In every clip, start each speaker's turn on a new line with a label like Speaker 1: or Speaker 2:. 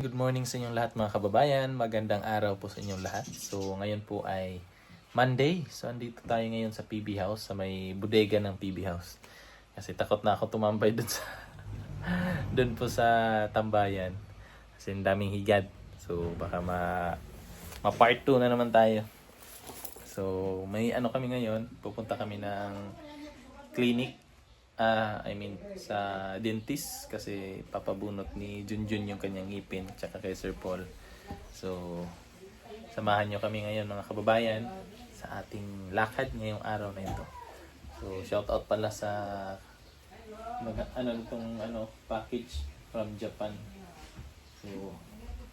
Speaker 1: Good morning sa inyong lahat mga kababayan. Magandang araw po sa inyong lahat. So ngayon po ay Monday. So andito tayo ngayon sa PB House, sa may bodega ng PB House. Kasi takot na ako tumambay dun sa dun po sa tambayan. Kasi daming higad. So baka ma part 2 na naman tayo. So may ano kami ngayon, pupunta kami ng clinic. Sa dentist kasi papabunot ni Junjun yung kanyang ngipin tsaka kay Sir Paul. So, samahan nyo kami ngayon mga kababayan sa ating lakad ngayong araw na ito. So, shout out pala sa package from Japan. So,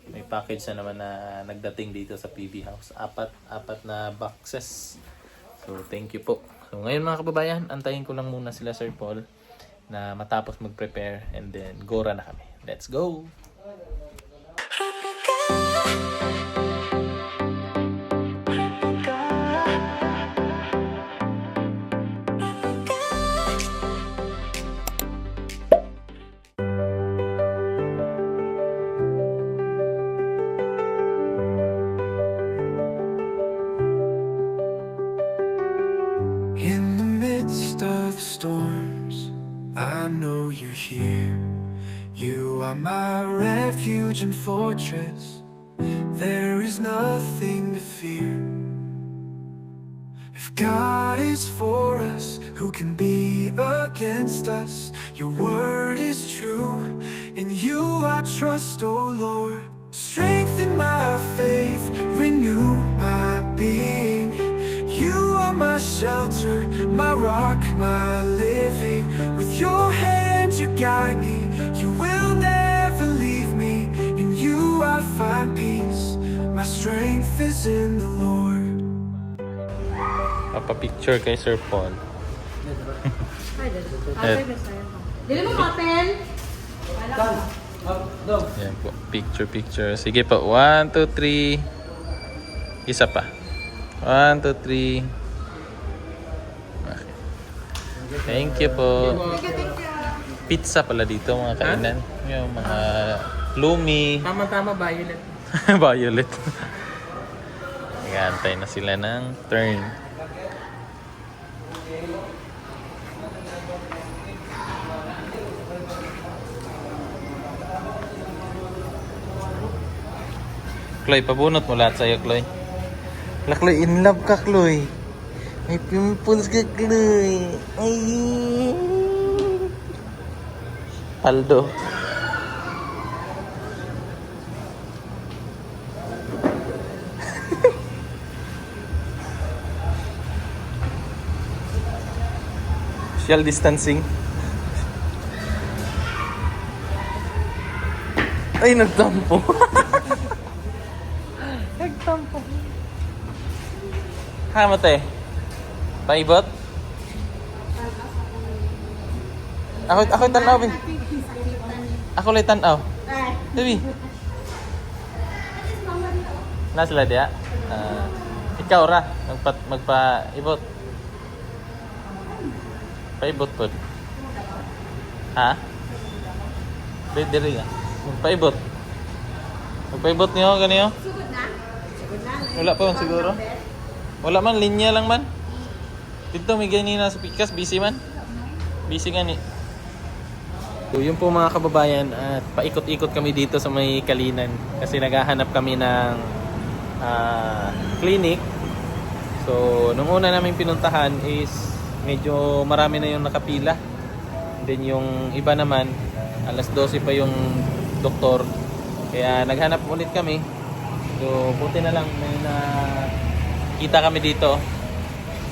Speaker 1: may package na naman na nagdating dito sa PB House. Apat na boxes. So, thank you po. So ngayon mga kababayan, antayin ko lang muna sila Sir Paul na matapos mag-prepare and then gora na kami. Let's go!
Speaker 2: In the midst of storms, I know you're here. You are my refuge and fortress. There is nothing to fear. If God is for us, who can be against us? Your word is true. In you I trust, O Lord. Strengthen my faith, renew my being. You are my shelter, my rock, my living. With your hand you guide me, you will never leave me. In you I find peace, my strength is in the Lord.
Speaker 1: Papa-picture kay Sir Paul.
Speaker 3: Dili mo open.
Speaker 1: Yan po, picture. Sige po, 1, 2, 3. Isa pa. 1, 2, 3. Okay. Thank you po. Pizza pala dito mga kainan. Yung mga lumi.
Speaker 3: Tama-tama, violet.
Speaker 1: Violet. Nag-aantay na sila ng turn. Chloe, pabunot mo lahat sa'yo, Chloe. Chloe, in love ka, Chloe. May pimples ka, Chloe. Ay. Paldo. Social distancing. Ay, nagtampo. Nagtampo. Ha, mate. Paibot? Ako tanaw, bin. Ako lay tanaw. Sabi. Na sila dia. Ikaw ra magpa-ibot. Paibot po. Ha? Diri ya. Magpaibot. Magpaibot niyo ganiyo?
Speaker 3: Sugod na.
Speaker 1: Wala pa man siguro. Wala man, linya lang man. Dito may ganina sa Pikas, busy man. Busy nga ni. So yun po mga kababayan, at paikot-ikot kami dito sa may Kalinan kasi naghahanap kami ng clinic. So nung una namin pinuntahan is medyo marami na yung nakapila. Then yung iba naman, alas 12 pa yung doktor. Kaya naghanap ulit kami. So buti na lang may kita kami dito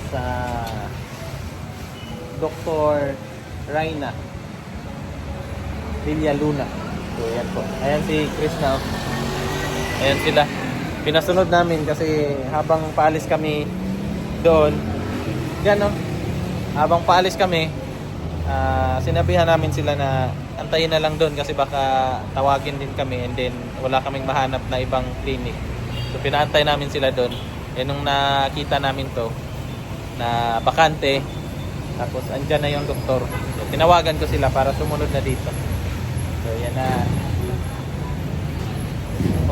Speaker 1: sa Dr. Raina Villaluna. So yan po. Ayan si Chris na. Ayan sila. Pinasunod namin kasi habang paalis kami doon, yan o. Habang paalis kami, sinabihan namin sila na antayin na lang doon kasi baka tawagin din kami and then wala kaming mahanap na ibang clinic. So pinaantay namin sila doon. Eh nung nakita namin to na bakante, tapos andyan na yung doktor. So, tinawagan ko sila para sumunod na dito. So yan na.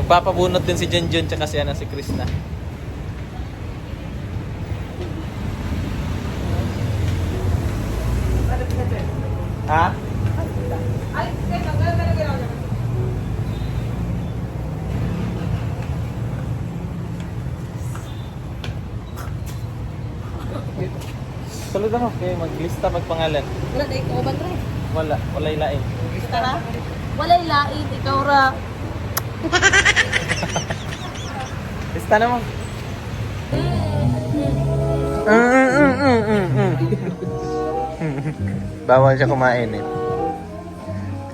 Speaker 1: Magpapabunot din si Junjun tsaka si, si Krishna. Ha? Saludan mo, kaya maglista magpangalan.
Speaker 3: Wala na ikaw ba ito?
Speaker 1: Wala ilain.
Speaker 3: Ika na? Wala ilain, ikaw ra.
Speaker 1: Lista na mo. Bawal siya kumain eh.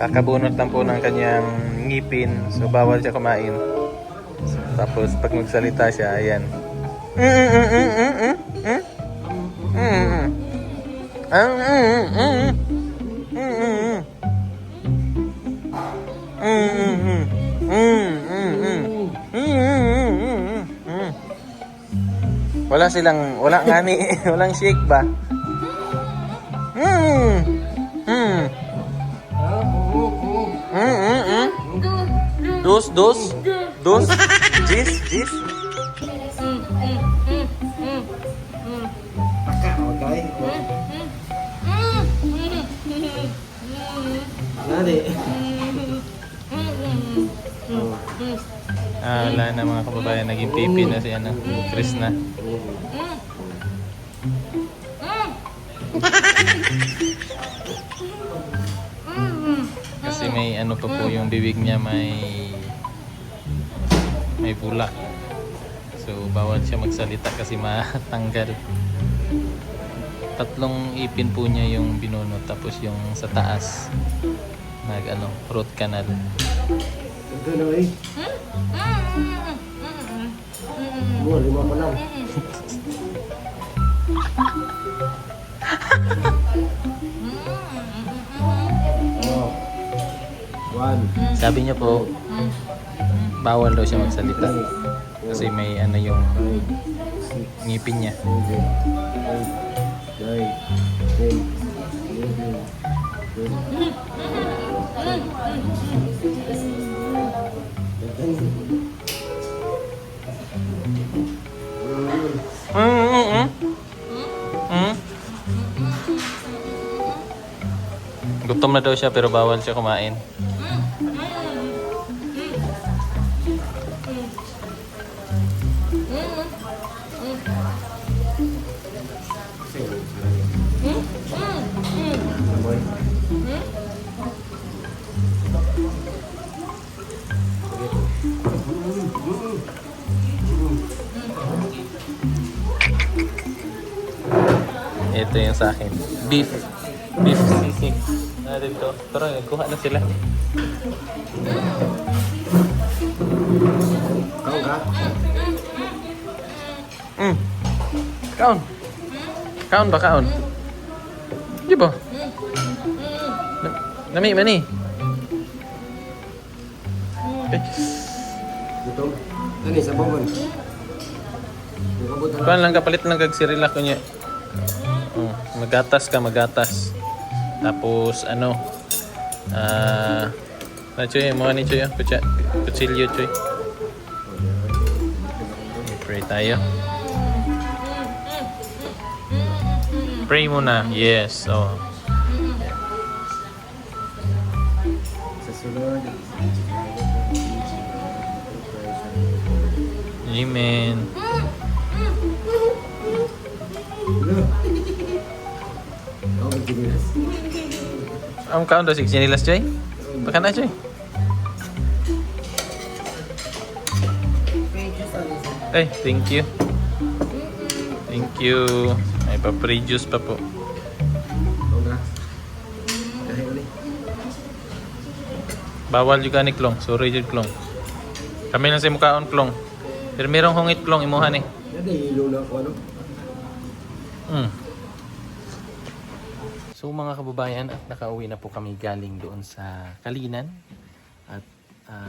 Speaker 1: Kakabunot lang po ng kanyang ngipin, so bawal siya kumain. So, tapos pag magsalita siya, ayan. Wala nga ni, walang shake ba? Dos, jis. Wala na mga kababayan, naging pipi na si ano, Krishna. Kasi may ano pa po yung bibig niya, may bula. So bawal siya magsalita kasi matanggal. 3 ipin po niya yung binunot, tapos yung sa taas root canal.
Speaker 4: Lima pa lang. One.
Speaker 1: Sabi niya po, bawal daw siya magsalita kasi may ano yung ngipin niya.
Speaker 4: 9, 10, 11,
Speaker 1: Gutom na daw siya pero bawal siya kumain. Ito yung sa akin. Beef sisig. Dito. Pero nagkuha na sila.
Speaker 4: Kaon ka?
Speaker 1: Kaon. Kaon ba kaon? Di ba? Nami man eh.
Speaker 4: Gutom? Ano sa bawon?
Speaker 1: Kuan lang kapalit lang kag Sirilac ko niya. Magatas. Tapos ano? Choy, mo ni Choy, kutsilyo Choy. Pray tayo. Pray muna. Yes. Oh.
Speaker 4: Sa sunod.
Speaker 1: Amen.
Speaker 4: Kaon ka gilas.
Speaker 1: Ang kaon daw 6 nilas Choy. Baka na Choy. Ay, thank you. Thank you. May pa-free juice pa po.
Speaker 4: Kaon ka? Kahit ulit.
Speaker 1: Bawal juga ni Klong. Sorry jud Klong. Kami lang sa mukaon Klong. Pero merong hungit Klong imuha ni.
Speaker 4: Dada ilo na ako ano?
Speaker 1: So mga kababayan, at nakauwi na po kami galing doon sa Kalinan. At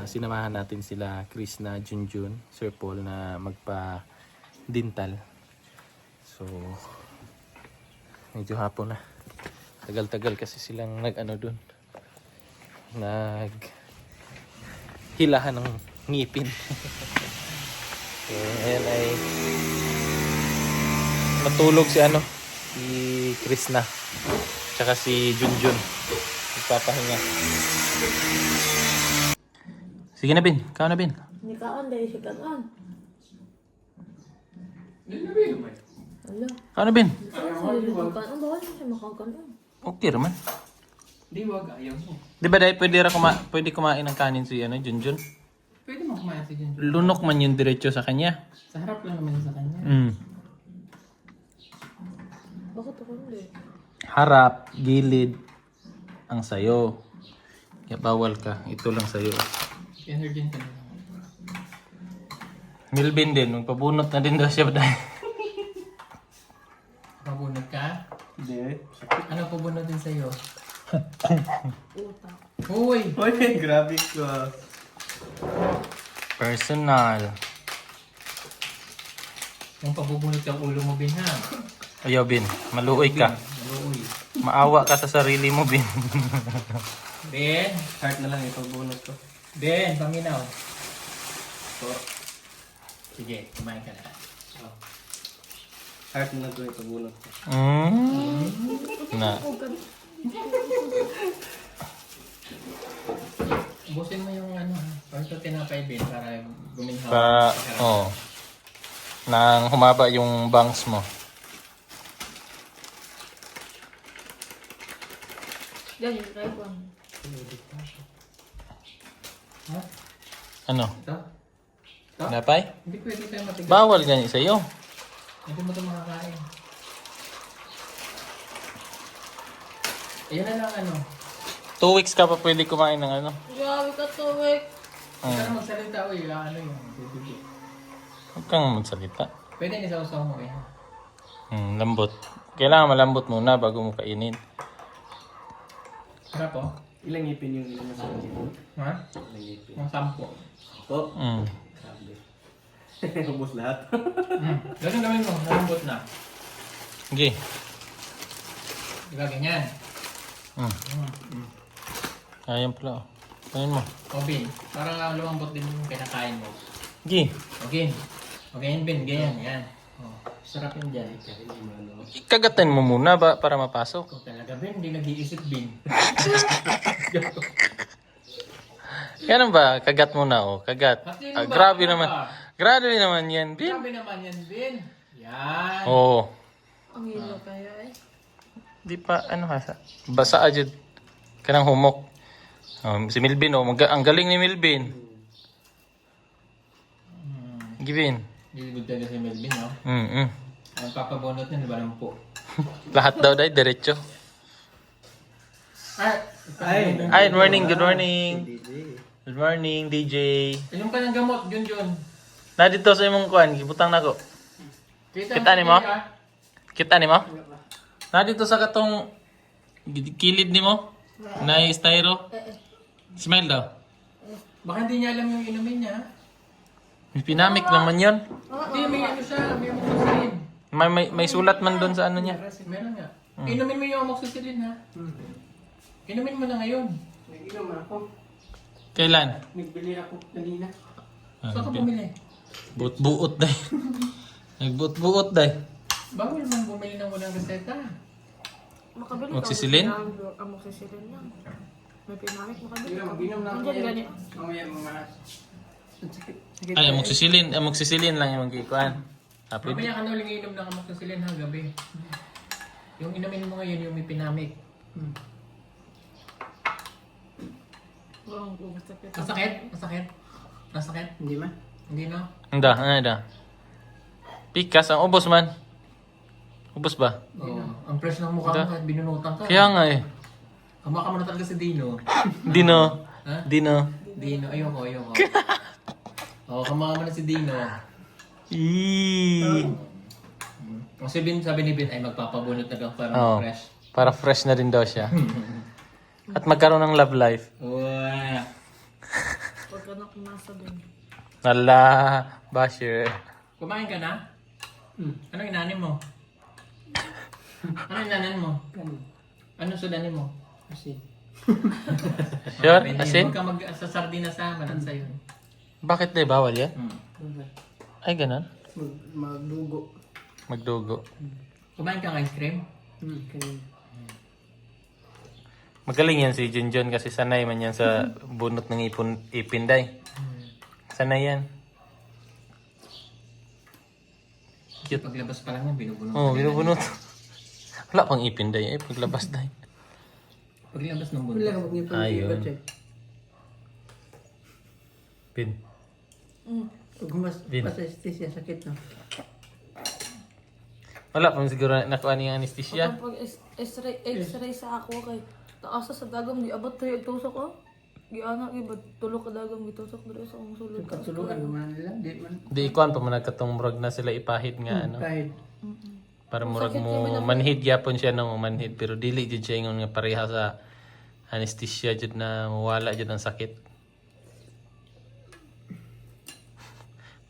Speaker 1: sinamahan natin sila Krishna, Junjun, Sir Paul na magpa-dental. So medyo hapon na. Tagal-tagal kasi silang nag-ano doon. Nag-hilahan ng ngipin. So, ayan ay matulog si si Krishna. Tsaka si Junjun. Magpapahinga. Sige na, Bin. Ikaw na, Bin.
Speaker 3: Hindi ka on, dahil siya on. Ala.
Speaker 1: Ikaw na, Bin.
Speaker 3: Ang bawal na siya makakaon.
Speaker 1: Okay naman.
Speaker 5: Di wag, ayaw mo.
Speaker 1: Di ba dahil pwede kumain ng kanin si Junjun?
Speaker 5: Pwede mo kumain si Junjun.
Speaker 1: Lunok man yung diretso sa kanya.
Speaker 5: Sa harap lang naman yun sa kanya.
Speaker 3: Bakit ako hindi?
Speaker 1: Harap, gilid, ang sayo. Kaya bawal ka. Ito lang sayo.
Speaker 5: Energy ka na lang.
Speaker 1: Milbin din. Magpabunot na din daw siya dahil.
Speaker 5: Pabunod ka?
Speaker 1: Hindi.
Speaker 5: Ano pabunutin sa'yo?
Speaker 3: Utak.
Speaker 5: Uy!
Speaker 1: Uy, grabe ko. Personal.
Speaker 5: Kung pabubunod ka ulo mo, Bin, ha?
Speaker 1: Ayaw, Bin. Maluoy ka.
Speaker 5: Uy.
Speaker 1: Maawa ka sa sarili mo, Bin.
Speaker 5: Ben!
Speaker 1: Heart na lang ipabunot ko.
Speaker 5: Ben, paminaw. Sige, kumain ka na. Oh.
Speaker 1: Heart na lang ito ipabunot ko. Na.
Speaker 5: Ubusin mo yung parto tinapay, Ben, para guminhawa.
Speaker 1: Para, nang humaba yung bangs mo.
Speaker 3: Yan, yung try ko.
Speaker 5: Ha?
Speaker 1: Ano?
Speaker 5: Ito? Ito?
Speaker 1: Napay?
Speaker 5: Hindi pwede tayo matigas.
Speaker 1: Bawal ganyan sa'yo.
Speaker 5: Hindi mo ito makakain. Ayun na lang
Speaker 1: 2 weeks ka pa pwede kumain ng
Speaker 3: Grabe ka to, Wek.
Speaker 5: Huwag ka na magsalita, uy. Yung bibigay.
Speaker 1: Huwag kang magsalita.
Speaker 5: Pwede nisaw-saw mo eh.
Speaker 1: Lambot. Kailangan malambot muna bago mo kainin.
Speaker 5: Sarap oh.
Speaker 4: Ilang ngipin yung ilang nasa ngipin?
Speaker 5: Ha?
Speaker 4: Ilang ngipin?
Speaker 5: Yung 10.
Speaker 4: Ako?
Speaker 1: Mm.
Speaker 4: Grabe. Ubus lahat.
Speaker 5: Ganun gawin mo, nalambot na.
Speaker 1: Okay.
Speaker 5: Diba ganyan?
Speaker 1: Ayan pala. Kain mo.
Speaker 5: O Bin, para lumambot din yung kinakain mo.
Speaker 1: Okay.
Speaker 5: Okay. Okay yun Bin, ganyan, yan. Oh, sarap yun dyan.
Speaker 1: Ikagatin mo muna ba para mapasok?
Speaker 5: Kung talaga Bin, hindi nag-iisip Bin.
Speaker 1: Yan ba? Kagat mo na kagat.
Speaker 5: At sino ba?
Speaker 1: Grabe
Speaker 5: Ano
Speaker 1: naman.
Speaker 5: ba?
Speaker 1: Grabe naman yan, Bin.
Speaker 5: Grabe naman yan Bin. Yan.
Speaker 1: Oo.
Speaker 3: Ang hilo kaya eh.
Speaker 1: Di pa, basa ajud. Kanang humok. Si Milvin, ang galing ni Milvin. Gibin.
Speaker 5: Hindi good talaga si Melvin, no? Ang papabonot na, diba lang po?
Speaker 1: Lahat daw dahil, diretso. Ay, good morning, good morning. Good morning, DJ.
Speaker 5: Inom ka ng gamot, Junjun.
Speaker 1: Na dito sa imong kuan, gibutang nako. Kita ni mo? Kita ni mo? Na dito sa katong kilid ni mo? Na styro? Smile daw.
Speaker 5: Baka hindi niya alam yung inumin niya.
Speaker 1: May pinamik naman yun.
Speaker 5: Hindi, may siya, may amoxicillin.
Speaker 1: May sulat man doon sa ano niya.
Speaker 5: Meron nga. Inumin mo yung amoxicillin, ha? Inumin mo na ngayon.
Speaker 4: Nag-inom ako.
Speaker 1: Kailan?
Speaker 4: Nagbili ako kanina.
Speaker 5: Saan ka bumili?
Speaker 1: Buot-buot day. Nagbuot-buot day.
Speaker 5: Bawal man bumili ng walang reseta.
Speaker 3: Makabili
Speaker 1: Magsisilin?
Speaker 3: Ang magsisilin lang. May pinamit, makabili ka.
Speaker 4: Inom na ako
Speaker 3: Andyan
Speaker 4: yan.
Speaker 3: gani.
Speaker 4: Mamaya mga...
Speaker 1: Ay, amoxicillin lang yung magkikuan. Pwede.
Speaker 5: Mamaya ka na uling inom ng amoxicillin, ha, gabi. Yung inumin mo ngayon, yung may pinamik.
Speaker 3: Ang sakit.
Speaker 5: Masakit? Masakit? Masakit?
Speaker 4: Hindi man.
Speaker 5: Hindi, no?
Speaker 1: Anda. Pikas, ang ubos man. Ubos ba?
Speaker 5: Oo. Ang fresh ng mukha mo kahit binunutan ka.
Speaker 1: Kaya nga eh.
Speaker 5: Kama ka mo na talaga si Dino.
Speaker 1: Dino.
Speaker 5: Ha?
Speaker 1: Dino.
Speaker 5: Dino, ayoko. Oo, kama ka mo na si Dino.
Speaker 1: Eee.
Speaker 5: Kasi sabi ni Ben ay magpapabunot na daw para
Speaker 1: Oo.
Speaker 5: fresh.
Speaker 1: Para fresh na rin daw siya. At magkaroon ng love life.
Speaker 5: Wow.
Speaker 3: Huwag ka na kumasa din.
Speaker 1: Nala, basher.
Speaker 5: Kumain ka na? Anong inanin mo? Anong inanin mo? Anong sudanin mo?
Speaker 4: Kasi...
Speaker 1: Sure?
Speaker 5: Ben,
Speaker 1: Asin?
Speaker 5: Huwag ka sa sardinas ha, malansa yun.
Speaker 1: Bakit di bawal yan? Ay, ganun.
Speaker 4: Magdugo.
Speaker 1: Magdugo.
Speaker 5: Kumain ka ng ice cream?
Speaker 4: Kaya
Speaker 1: Magaling yan si Junjun kasi sanay man yan sa bunot ng ipinday. Sanay yan. Cute.
Speaker 5: Paglabas pa lang yan, binubunot.
Speaker 1: Oo, binubunot. Wala pang ipinday paglabas dahil.
Speaker 5: Paglabas ng
Speaker 4: wala ka
Speaker 5: bunot.
Speaker 4: mag-ipon.
Speaker 1: Ayun. Pin.
Speaker 4: Kung mas
Speaker 1: Din.
Speaker 4: anesthesia, sakit no?
Speaker 1: Wala pang siguro nakuha niya anesthesia.
Speaker 3: Kapag x-ray sa ako kay taasa sa dagam di abot tayo tusok ko. Giana giba tulo ka dagam gitusok diri sa akong sulod.
Speaker 4: Katuluan naman nila. Di man.
Speaker 1: Di ikuan pa man nagkatong murag na sila ipahid nga ano.
Speaker 4: Kahit.
Speaker 1: Para murag mo manhid yapon siya nang manhid pero dili jud siya ingon nga pareha sa anesthesia jud na mawala jud ang sakit.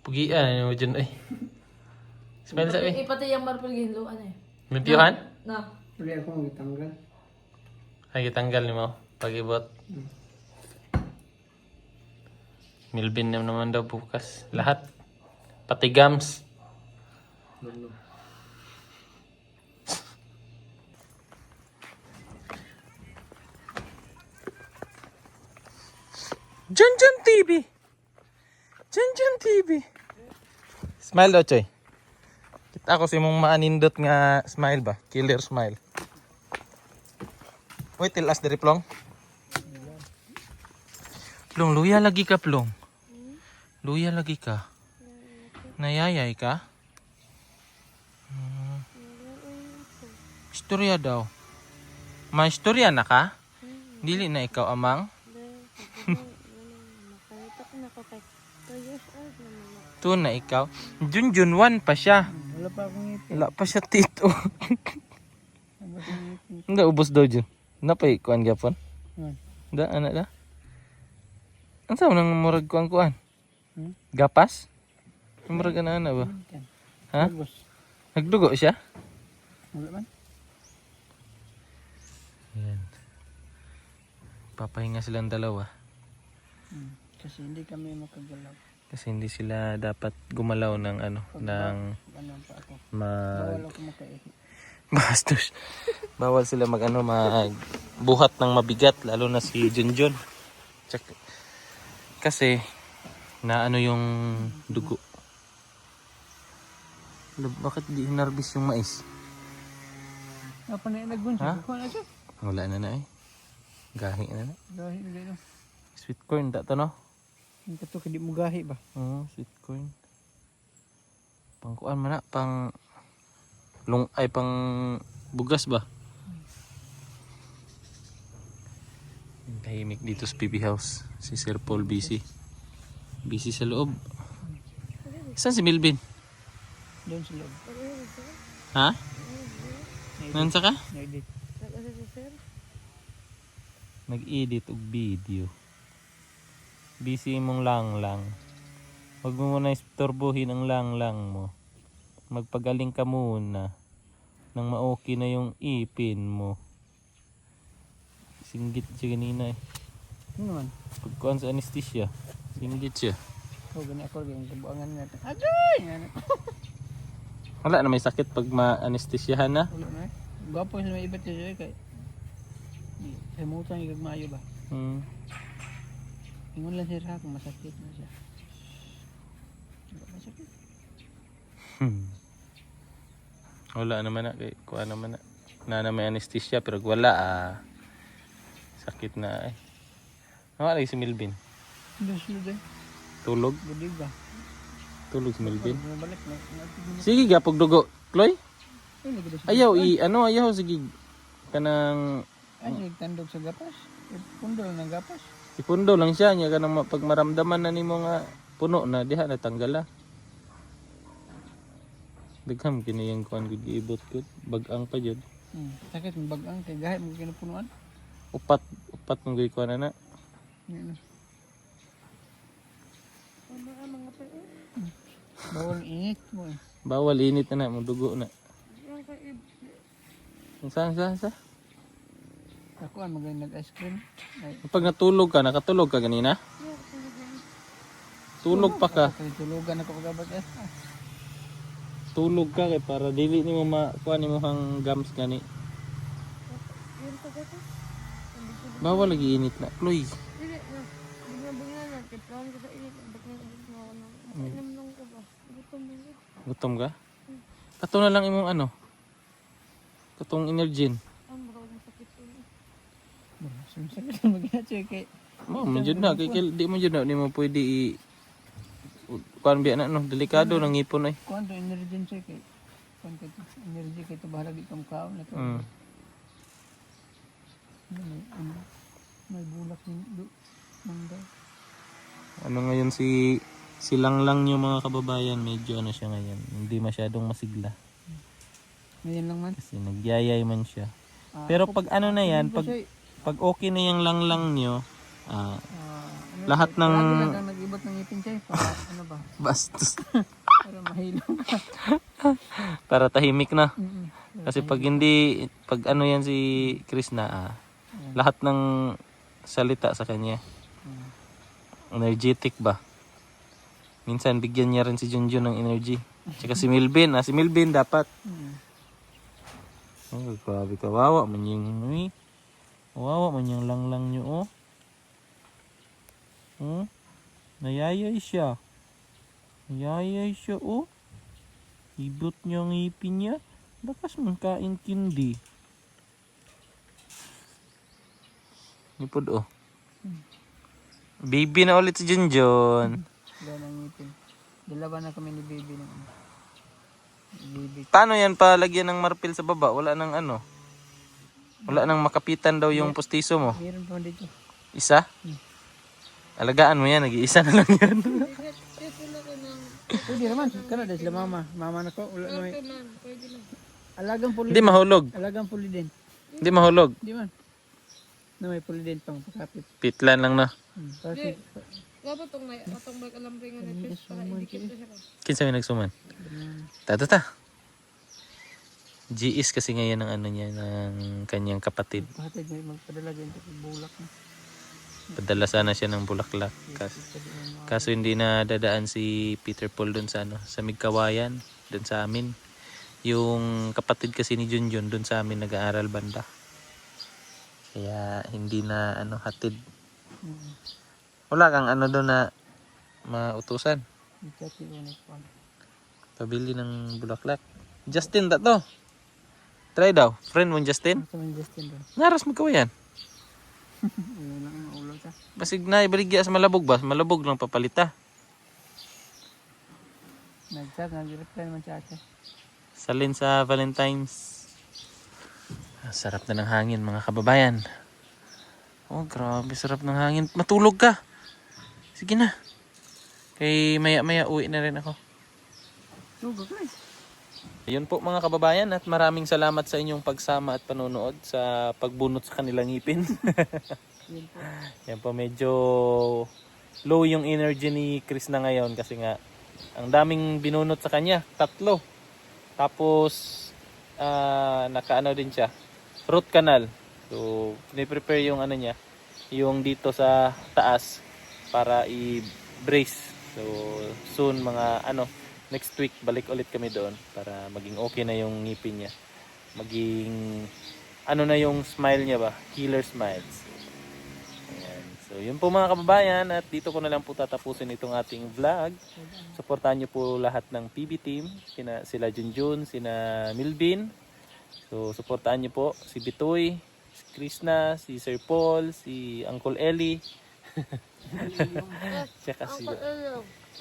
Speaker 1: Pugian mo jud ay. Smile sa
Speaker 3: Ipati yung marpil ginlo ano eh.
Speaker 1: Mimpyuhan?
Speaker 3: Na.
Speaker 4: Wala akong magtanggal.
Speaker 1: Ay gitanggal nimo pag-ibot. Milbin na naman daw bukas. Lahat. Pati gums. Junjun TV. Junjun TV. Smile daw, Choy. Kita ko si mong maanindot nga smile ba? Killer smile. Wait till us diri plong. Plong, luya lagi ka, Plong. Luya lagi ka. Nayayay ka? Istorya daw. May istorya na ka? Dili na ikaw amang? Tu na ikaw. Junjun 1 pa siya.
Speaker 4: Wala pa akong ngipin.
Speaker 1: Wala pa siya tito. Hindi, ubos daw dyan. Napay kuan gapon? Da, anak da? Ang saan nang murag kuan? Gapas? Murag ana ba? Ha?
Speaker 4: Ubos.
Speaker 1: Nagdugo siya?
Speaker 4: Wala man.
Speaker 1: Ayan. Papahinga silang dalawa.
Speaker 4: Kasi hindi kami makagalaw.
Speaker 1: Kasi hindi sila dapat gumalaw ng ano, ng
Speaker 4: Ano pa ako.
Speaker 1: mag...
Speaker 4: Bawal ako makaihi.
Speaker 1: Bastos. Bawal sila magbuhat ng mabigat, lalo na si Junjun. Kasi na ano yung dugo. Bakit di hinarbis yung mais?
Speaker 4: Apa na nagbunso?
Speaker 1: Ha?
Speaker 4: Kuha na siya.
Speaker 1: Wala na eh. Gahi na.
Speaker 4: Gahi na.
Speaker 1: Sweet corn dato no?
Speaker 4: Ang kato kadi mo gahi ba?
Speaker 1: Oo, sweet corn. Pangkuan man na, pang bugas ba? Tahimik dito sa PB House. Si Sir Paul busy. Busy sa loob. Saan si Milvin?
Speaker 4: Doon sa loob.
Speaker 1: Ha? Nansa ka?
Speaker 4: Edit.
Speaker 1: Nag-edit og video. Busy mong lang. Huwag mo muna istorbohin ang lang mo. Magpagaling ka muna. Nang ma-okay na yung ipin mo. Singgit siya kanina eh.
Speaker 4: Ano man?
Speaker 1: Pagkuhan sa anesthesia. Singgit siya.
Speaker 4: Oh, gani ako yung kabuangan natin. Agay!
Speaker 1: Wala na may sakit pag ma-anesthesiahan na.
Speaker 4: Wala na eh. Gwapo sila may ibat siya kay. Sa mutang yung mayo ba? Ingon lang siya kung masakit na siya. Masakit.
Speaker 1: Wala naman na. Kuha naman na may anesthesia pero wala sakit na eh. Nawala si Milvin.
Speaker 4: Doon sila dyan.
Speaker 1: Tulog.
Speaker 4: Budig ba?
Speaker 1: Tulog si Milvin.
Speaker 4: Bumalik na.
Speaker 1: Sige gapog dugo. Chloe?
Speaker 4: Ayaw.
Speaker 1: Ayaw sige. Kanang
Speaker 4: Ay, nagtandog sa gapas. Pundo lang ng gapas.
Speaker 1: ipundo lang siya niya kanang pag maramdaman na nimo nga puno na diha natanggal. Dagham kini yung kuan gud giibot gud. Bag-ang pa jud.
Speaker 4: Sakit ng bagang kay gahi mo kinapunuan.
Speaker 1: Upat mong gay kuan na.
Speaker 4: Yan. Bawal init mo eh.
Speaker 1: Bawal init na mo dugo na. Sa.
Speaker 4: Ako ang magaling nag-ice cream. Ay,
Speaker 1: Pag nakatulog ka ganina? Tulog pa ka.
Speaker 4: Kaya tulugan ako pagkabat eh.
Speaker 1: Tulog ka kay para dili nimo makuha nimo hang gums gani.
Speaker 3: Yun sa gato.
Speaker 1: Bawal lagi init na. Chloe.
Speaker 3: Dili na. Bigla na. Tiplawan ko sa init. Ba't na ubos na ako na. Makainom lang ko ba? Gutom lang ko.
Speaker 1: Gutom ka? Kato na lang imong ano. Katong Energin.
Speaker 3: Ang baka huwag masakit yun.
Speaker 4: Sumisakit na mag-check eh.
Speaker 1: Mo man jud na kay di mo jud na ni mo pwede kuan biya na no delikado nang ngipon ay.
Speaker 4: Kuan to emergency kay. Kuan kay energy kay to bahala di kam kaon na to. May bulak ni mangga.
Speaker 1: Ano ngayon si Langlang yung mga kababayan, medyo ano siya ngayon, hindi masyadong masigla
Speaker 4: Ngayon lang man.
Speaker 1: kasi nagyayay man siya. Pero pag ano na yan, pag okay na yung Langlang nyo, lahat ng
Speaker 4: Lagi lang nag-ibot ng ngipin siya para ano ba?
Speaker 1: bastos
Speaker 4: Para mahilong.
Speaker 1: para tahimik na. Kasi pag hindi, pag ano yan si Krishna, lahat ng salita sa kanya, energetic ba? Minsan bigyan niya rin si Junjun ng energy. Tsaka si Milvin, si Milvin dapat. Oh, grabe kawawa man yung kawawa man yung Langlang nyo, oh. Oh, nayayay siya. Nayayay siya, oh. Ibot niya ang ngipin niya. Bakas man kain kindi. Nipod, oh. Baby na ulit si Junjun.
Speaker 4: Wala nang ngipin. Dalawa na kami ni baby ng ano. Baby.
Speaker 1: Paano yan palagyan ng marpil sa baba? Wala nang ano? Wala nang makapitan daw yung postiso mo.
Speaker 4: Meron pa dito.
Speaker 1: Isa? Alagaan mo yan, nag-iisa na lang yan.
Speaker 4: Pwede naman. Kana dahil sila mama. Mama na ko. Wala na may.
Speaker 3: Pwede lang.
Speaker 4: Alagang puli.
Speaker 1: Hindi mahulog.
Speaker 4: Alagang puli din.
Speaker 1: Hindi mahulog.
Speaker 4: Di man. Na may puli din pang pakapit.
Speaker 1: Pitlan lang na.
Speaker 4: Kasi
Speaker 3: Dapat itong may alambre nga na Chris para idikit na siya ka.
Speaker 1: Kinsa may nagsuman? Ta. GS kasi ngayon ng ano niya, ng kanyang kapatid.
Speaker 4: patid may magpadala din sa bulak na.
Speaker 1: Padala sana siya ng bulaklak. Kaso hindi na dadaan si Peter Paul dun sa ano, sa Migkawayan, dun sa amin. Yung kapatid kasi ni Junjun dun sa amin nag-aaral banda. Kaya hindi na ano hatid. Wala kang ano doon na mautusan.
Speaker 4: Ikati mo na po.
Speaker 1: Pabili ng bulaklak. Justin to. Try daw. Friend mo Justin.
Speaker 4: Sa man Justin doon.
Speaker 1: Naras mo kawayan.
Speaker 4: Ayun lang ang ulo sa.
Speaker 1: Basig na ibaligya sa malabog ba? Malabog lang papalita.
Speaker 4: Nag-chat, nag-reply naman siya ate.
Speaker 1: Salin sa Valentine's. Sarap na ng hangin mga kababayan. Oh grabe sarap ng hangin. Matulog ka. Sige na. Kay maya uwi na rin ako.
Speaker 4: Sugo guys.
Speaker 1: Ayun po mga kababayan at maraming salamat sa inyong pagsama at panonood sa pagbunot sa kanilang ngipin. Yan po medyo low yung energy ni Chris na ngayon kasi nga ang daming binunot sa kanya, 3. Tapos nakaano din siya, root canal. So piniprepare yung ano niya, yung dito sa taas para i-brace. So soon mga next week balik ulit kami doon para maging okay na yung ngipin niya. Maging na yung smile niya ba? Killer smiles. Ayan. So yun po mga kababayan at dito ko na lang po tatapusin itong ating vlog. Suportahan niyo po lahat ng PB team, sila Junjun, sina Milvin. So suportahan niyo po si Bitoy, si Krishna, si Sir Paul, si Uncle Eli. Tsaka si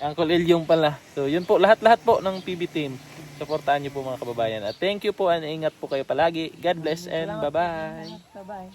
Speaker 1: Uncle Elyong pala. So yun po, lahat-lahat po ng PB team. Suportahan niyo po mga kababayan. At thank you po and ingat po kayo palagi. God bless and bye-bye.
Speaker 4: Bye-bye.